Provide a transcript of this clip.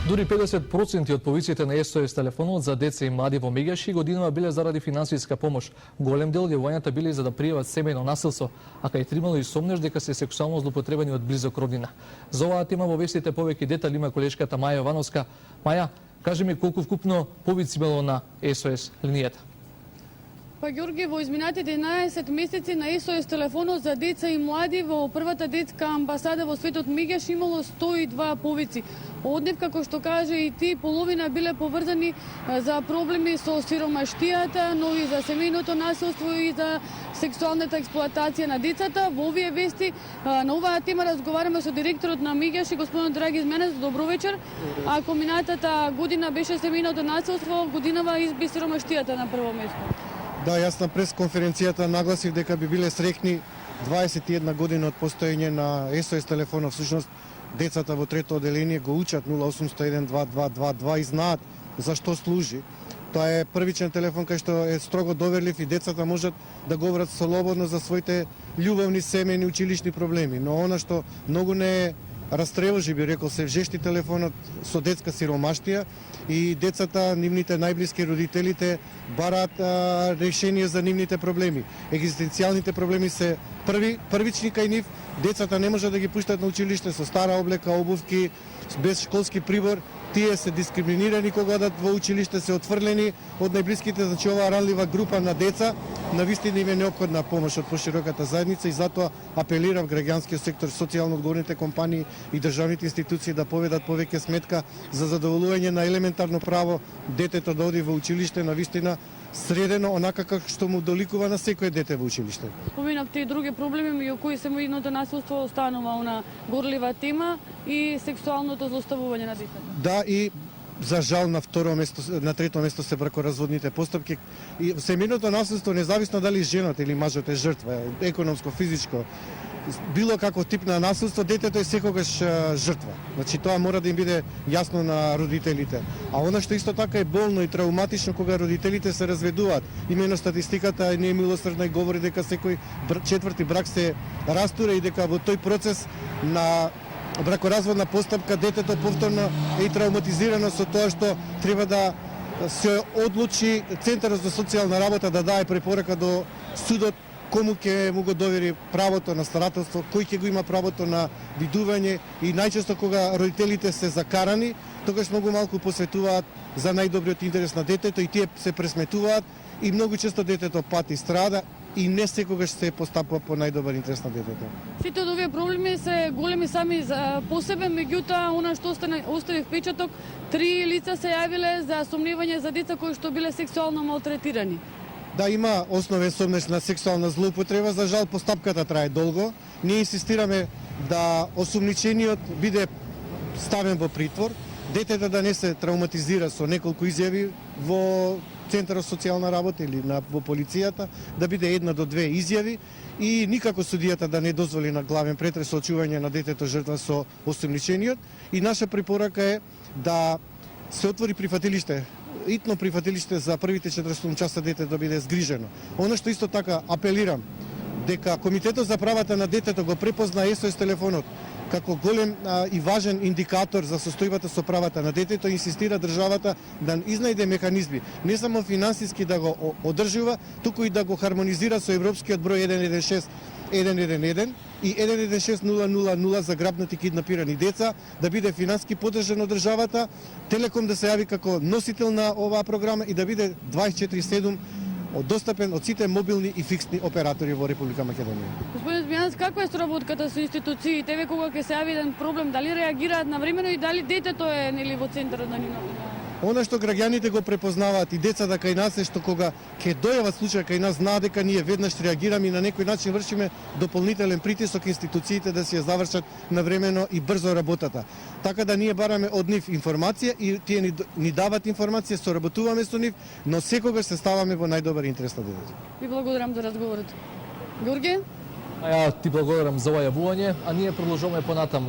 Дури 50% од повиците на СОС телефонот за деца и млади во Мегеши годинава биле заради финансиска помош. Голем дел јавувањата биле за да пријават семејно насилство, а кај тримало и сомнеш дека се сексуално злоупотребени од близок роднина. За оваа тема во вестите повеќе детали има колешката Маја Јовановска. Маја, кажи ми колку вкупно повици имало на СОС линијата? Па, Ѓорги, во изминатите 11 месеци на СОС телефонот за деца и млади во првата детска амбасада во светот Мегеш имало 102 повици. Од нив, како што каже и ти, половина биле поврзани за проблеми со сиромаштијата, но и за семејното насилство и за сексуалната експлоатација на децата. Во овие вести на оваа тема разговараме со директорот на Мегеш, господин Драги Изменец. Добро вечер. Ако минатата година беше семејното насилство, годинава изби сиромаштијата на прво место. Да, јас на пресконференцијата нагласив дека би биле среќни 21 година од постоење на СОС телефонот. Всушност, децата во трето оделение го учат 0801-2222 и знаат за што служи. Тоа е првичен телефон кај што е строго доверлив и децата можат да говорат слободно за своите љубовни, семејни, училишни проблеми. Но она што многу не растревожи, би рекол, се жешти телефонот со детска сиромаштија и децата, нивните најблиски родителите бараат решение за нивните проблеми. Екзистенцијалните проблеми се првични кај нив. Децата не можат да ги пуштат на училиште со стара облека, обувки, без школски прибор. Тие се дискриминирани кога одат во училиште, се отфрлени од најблиските, значи оваа ранлива група на деца, навистина им е неопходна помош од пошироката заедница и затоа апелирав граѓанскиот сектор, социјално одговорните компании и државните институции да поведат повеќе сметка за задоволување на елементарно право детето да оди во училиште навистина средено онака како што му доликува на секое дете во училиште. Споменавте и други проблеми меѓу кои семејното насилство останува она горлива тема и сексуалното злоставување на децата. Да, и за жал на трето место се бракоразводните постапки. И семејното насилство, независно дали жената или мажот е жртва, економско, физичко, било како тип на насилство, детето е секогаш жртва. Значи тоа мора да им биде јасно на родителите. А она што исто така е болно и трауматично кога родителите се разведуваат. Имено статистиката не е милосрдна и говори дека секој четврти брак се растура и дека во тој процес на бракоразводна постапка детето повторно е и травматизирано со тоа што треба да се одлучи Центарот за социјална работа да даде препорака до судот кому ќе му го довери правото на старателство, кој ќе го има правото на видување и најчесто кога родителите се закарани, тогаш многу малку посветуваат за најдобриот интерес на детето и тие се пресметуваат и многу често детето пати страда и не секогаш се постапува по најдобар интерес на детето. Сите од овие проблеми се големи сами за по себе, меѓутоа она што остави впечаток, 3 лица се јавиле за сомневање за деца кои што биле сексуално малтретирани. Да, има основен сомнеш на сексуална злоупотреба, за жал постапката трае долго. Ние инсистираме да осумничениот биде ставен во притвор, детето да не се травматизира со неколку изјави во Центарот социјална работа или во полицијата, да биде 1 до 2 изјави и никако судијата да не дозволи на главен претрес очување на детето жртва со осумничениот. И наша препорака е да се отвори прифатилиште, итно прифатилиште за првите 48 часа дете да биде згрижено. Оно што исто така апелирам, дека Комитетот за правата на детето го препозна СОС телефонот како голем и важен индикатор за состојбата со правата на детето, инсистира државата да изнајде механизми, не само финансиски да го одржува, туку и да го хармонизира со европскиот број 116-111 и 116-000 за грабнати киднапирани деца, да биде финански поддржан од државата, Телеком да се јави како носител на оваа програма и да биде 24/7 достапен од сите мобилни и фиксни оператори во Република Македонија. Господин Zmijanac, каква е соработката со институциите? Еве кога ќе се јави еден проблем, дали реагираат навремено и дали детето е нели во центарот на нивната? Она што граѓаните го препознаваат и децата кај нас е што кога ќе дојават случај кај нас, знаат дека ние веднаш реагираме и на некој начин вршиме дополнителен притисок институциите да си ја завршат навремено и брзо работата. Така да ние бараме од нив информација и тие ни дават информација, соработуваме со нив, но секогаш се ставаме во најдобар интерес на детето. Ви благодарам за разговорот. Ѓорѓе? А ја ти благодарам за ова јавување, а ние продолжуваме понатаму.